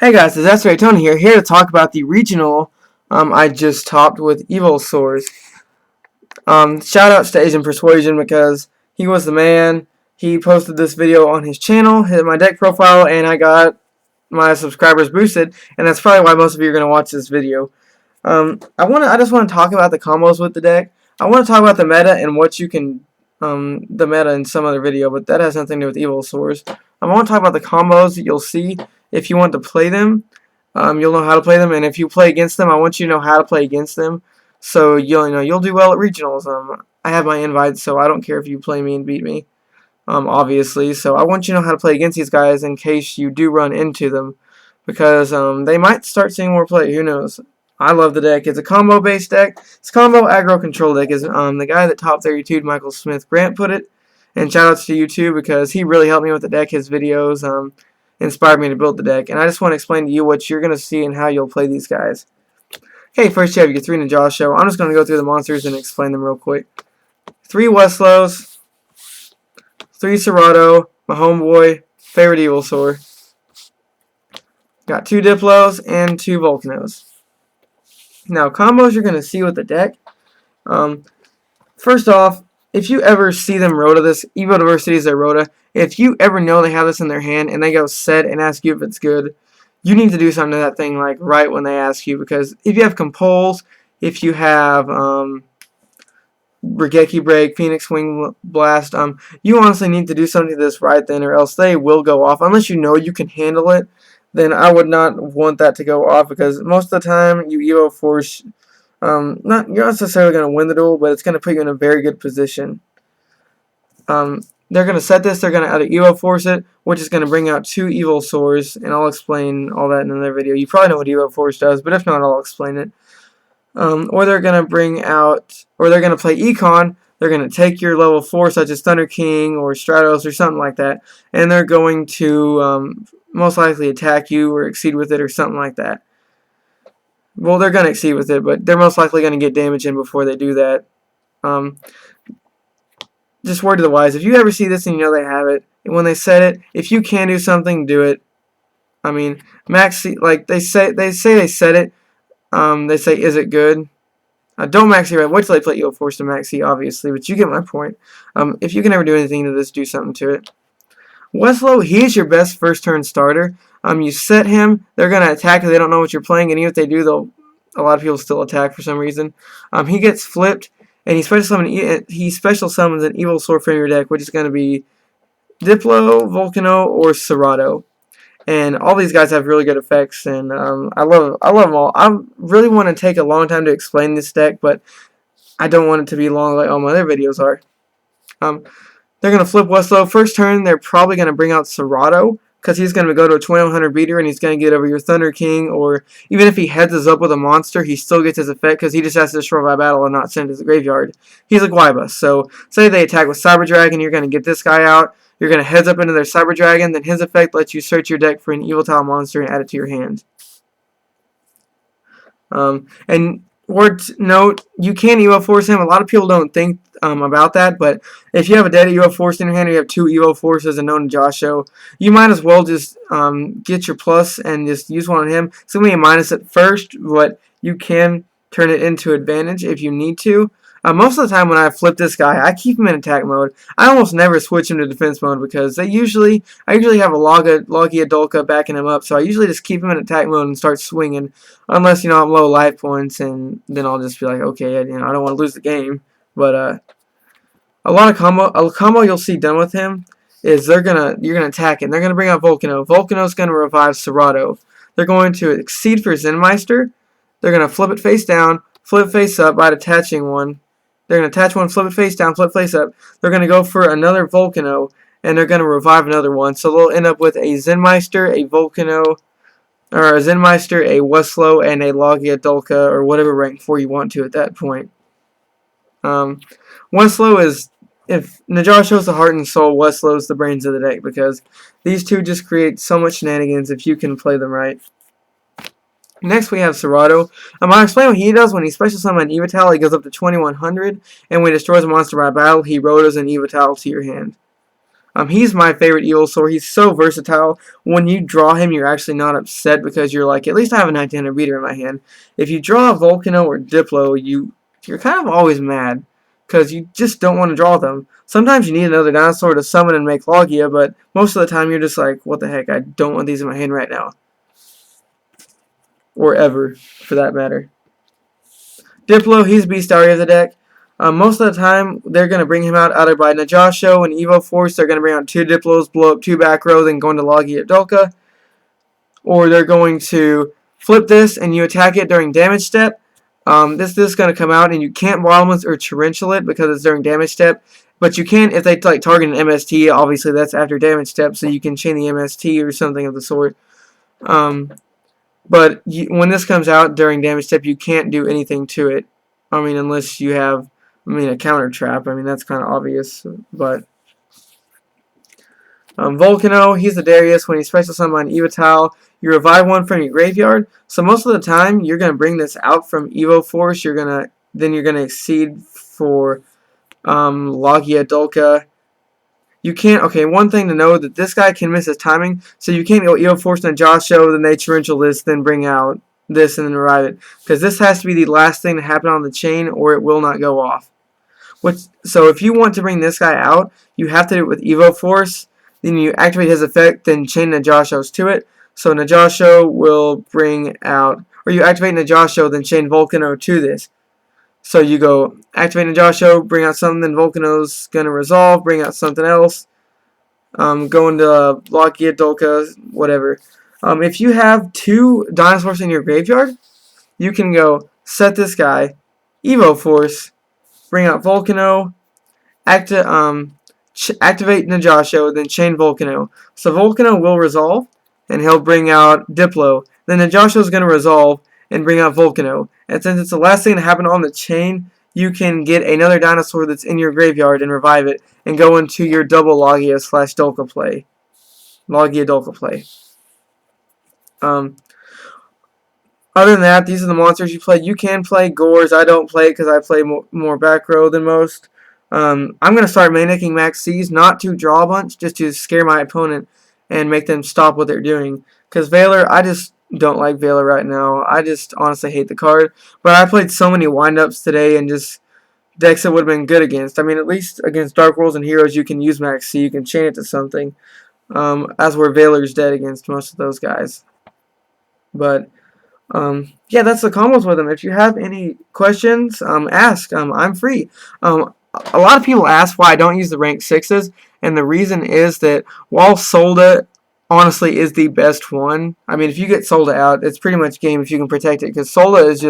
Hey guys, it's S-Ray Tony here to talk about the regional I just topped with Evil Source. Shout outs to Asian Persuasion because he was the man. He posted this video on his channel, hit my deck profile, and I got my subscribers boosted, and that's probably why most of you are going to watch this video. I just want to talk about the combos with the deck. I want to talk about the meta and what you can, the meta in some other video, but that has nothing to do with Evil Source. I want to talk about the combos that you'll see if you want to play them. You'll know how to play them, and if you play against them, I want you to know how to play against them. So you'll do well at regionals. I have my invites, so I don't care if you play me and beat me. Obviously, so I want you to know how to play against these guys in case you do run into them, because they might start seeing more play. Who knows? I love the deck. It's a combo-based deck. It's a combo aggro control deck. Is the guy that top 32, Michael Smith Grant, put it. And shoutouts to you too, because he really helped me with the deck. His videos inspired me to build the deck. And I just want to explain to you what you're going to see and how you'll play these guys. Okay, first you have your 3 Yu-G-iOh. I'm just going to go through the monsters and explain them real quick. 3 Westlows, 3 Serato, my homeboy, favorite Evilsaur. Got 2 Diplos and 2 Volcanos. Now, combos you're going to see with the deck. First off, if you ever see them Rota this, Evo Diversity is their Rota. If you ever know they have this in their hand and they go set and ask you if it's good, you need to do something to that thing like right when they ask you, because if you have Compulse, if you have Regeki Break, Phoenix Wing Blast, you honestly need to do something to this right then, or else they will go off. Unless you know you can handle it, then I would not want that to go off, because most of the time you Evo Force, you're not necessarily going to win the duel, but it's going to put you in a very good position. They're going to set this, they're going to either Evo Force it, which is going to bring out 2 Evil Swords, and I'll explain all that in another video. You probably know what Evo Force does, but if not, I'll explain it. Or they're going to bring out, or they're going to play Econ. They're going to take your level 4, such as Thunder King or Stratos or something like that, and they're going to most likely attack you or exceed with it or something like that. Well, they're going to exceed with it, but they're most likely going to get damage in before they do that. Just word to the wise, if you ever see this and you know they have it, and when they set it, if you can do something, do it. I mean, maxi, like they say they set it. They say, is it good? Don't maxi right. Wait till they play Evo Force to maxi, obviously, but you get my point. If you can ever do anything to this, do something to it. Westlow, he is your best first turn starter. You set him, they're gonna attack if they don't know what you're playing, and even if they do, a lot of people still attack for some reason. He gets flipped, and he special summons an Evil Sword from your deck, which is gonna be Diplo, Volcano, or Serato. And all these guys have really good effects, and I love them all. I really want to take a long time to explain this deck, but I don't want it to be long like all my other videos are. They're going to flip Westlow. First turn, they're probably going to bring out Serato, because he's going to go to a 2100 beater, and he's going to get over your Thunder King, or even if he heads us up with a monster, he still gets his effect, because he just has to destroy by battle and not send to the graveyard. He's a Guybus, so say they attack with Cyber Dragon, you're going to get this guy out. You're going to heads up into their Cyber Dragon, then his effect lets you search your deck for an Evil Tile monster and add it to your hand. And word note, you can Evo Force him. A lot of people don't think about that, but if you have a dead Evo Force in your hand, or you have 2 Evo Forces and no Yu-G-iOh, you might as well just get your plus and just use one on him. It's going to be a minus at first, but you can turn it into advantage if you need to. Most of the time when I flip this guy, I keep him in attack mode. I almost never switch him to defense mode, because I usually have a Yu-Gi-Adolka backing him up, so I usually just keep him in attack mode and start swinging, unless I'm low life points, and then I'll just be like, okay, I don't want to lose the game. But a combo you'll see done with him is you're gonna attack it. And they're gonna bring out Volcano. Volcano's gonna revive Serato. They're going to exceed for Zenmeister. They're gonna flip it face down, flip face up by attaching one. They're going to attach one, flip it face down, flip face up. They're going to go for another Volcano, and they're going to revive another one. So they'll end up with a Zenmeister, a Volcano, or a Zenmeister, a Westlow, and a Yu-Gi-Adolka, or whatever rank 4 you want to at that point. Westlow is, if Najar shows the heart and soul, Westlow is the brains of the deck, because these two just create so much shenanigans if you can play them right. Next we have Serato. I'll explain what he does. When he special summons an Evotile, he goes up to 2100, and when he destroys a monster by battle, he rotas an Evotile to your hand. He's my favorite Evilsaur. He's so versatile. When you draw him, you're actually not upset because you're like, at least I have a 1900 beater in my hand. If you draw a Volcano or Diplo, you're kind of always mad because you just don't want to draw them. Sometimes you need another dinosaur to summon and make Logia, but most of the time you're just like, what the heck, I don't want these in my hand right now. Or ever, for that matter. Diplo, he's Bestiary of the deck. Most of the time, they're going to bring him out either by Yu-G-iOh and Evo Force. They're going to bring out 2 Diplos, blow up 2 back row, then go into Logia. Or they're going to flip this and you attack it during damage step. This is going to come out and you can't Bottomless or Torrential it because it's during damage step. But you can, if they like target an MST, obviously that's after damage step, so you can chain the MST or something of the sort. But when this comes out during damage step, you can't do anything to it. I mean, unless you have, a counter trap. I mean, that's kind of obvious. But Volcano, he's the Darius. When you special summon Evotile, you revive one from your graveyard. So most of the time, you're gonna bring this out from Evo Force. Then you're gonna exceed for Logia. You can't. Okay, one thing to know that this guy can miss his timing, so you can't go Evo Force and Yu-G-iOh, then they torrential this, then bring out this and then revive it, because this has to be the last thing to happen on the chain, or it will not go off. So if you want to bring this guy out, you have to do it with Evo Force. Then you activate his effect, then chain Yu-G-iOhs to it. So Yu-G-iOh will bring out, or you activate Yu-G-iOh, then chain Volcano to this. So you go activate Yu-G-iOh, bring out something, then Volcano's gonna resolve, bring out something else. Go into Logia, whatever. If you have 2 dinosaurs in your graveyard, you can go set this guy, Evo Force, bring out Volcano, activate Yu-G-iOh, then chain Volcano. So Volcano will resolve, and he'll bring out Diplo. Then Yu-Gi-Oh is going to resolve and bring out Volcano. And since it's the last thing to happen on the chain, you can get another dinosaur that's in your graveyard and revive it, and go into your double Logia/Dolka play. Logia-Dolka play. Other than that, these are the monsters you play. You can play Gores. I don't play it because I play more back row than most. I'm going to start manicking Max C's, not to draw a bunch, just to scare my opponent and make them stop what they're doing. Because Valor, I just don't like Valor right now. I just honestly hate the card. But I played so many windups today and just decks that would have been good against. I mean, at least against Dark Worlds and Heroes, you can use Max C. You can chain it to something. As where Valor's dead against most of those guys. But yeah, that's the combos with them. If you have any questions, ask. I'm free. A lot of people ask why I don't use the rank 6s, and the reason is that while Solda honestly is the best one, I mean, if you get Solda out, it's pretty much game if you can protect it, because Solda's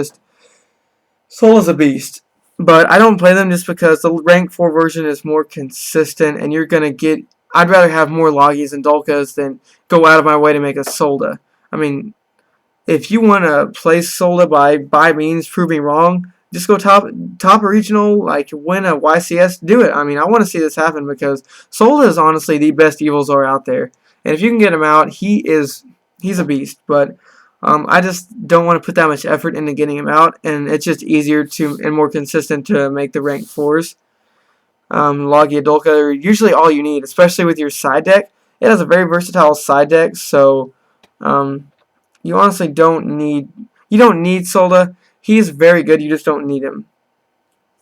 a beast. But I don't play them just because the rank 4 version is more consistent, and you're gonna get. I'd rather have more Logias and Dolkas than go out of my way to make a Solda. I mean, if you want to play Solda by means, prove me wrong, just go top a regional, like win a YCS, do it. I mean, I want to see this happen because Solda is honestly the best Evilsaur out there. And if you can get him out, he's a beast. But I just don't want to put that much effort into getting him out, and it's just easier and more consistent to make the rank 4s. Logia-Dolka are usually all you need, especially with your side deck. It has a very versatile side deck, so you honestly don't need Solda. He's very good, you just don't need him.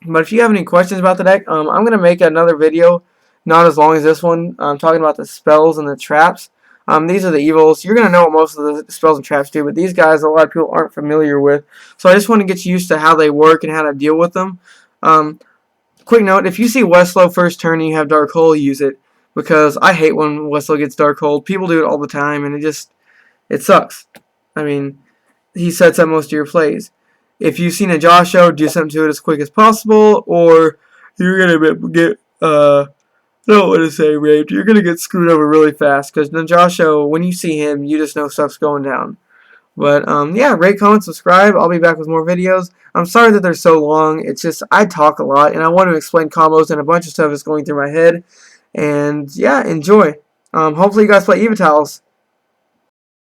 But if you have any questions about the deck, I'm going to make another video, not as long as this one, talking about the spells and the traps. These are the Evols. You're going to know what most of the spells and traps do, but these guys a lot of people aren't familiar with. So I just want to get you used to how they work and how to deal with them. Quick note, if you see Westlow first turn and you have Dark Hole, use it. Because I hate when Westlow gets Dark Hole. People do it all the time, and it sucks. I mean, he sets up most of your plays. If you've seen a Yu-Gi-Oh, do something to it as quick as possible, or you're gonna get don't want to say raped. You're gonna get screwed over really fast because Yu-Gi-Oh, when you see him, you just know stuff's going down. But yeah, rate, comment, subscribe. I'll be back with more videos. I'm sorry that they're so long. It's just I talk a lot, and I want to explain combos, and a bunch of stuff is going through my head. And yeah, enjoy. Hopefully you guys play Evatiles.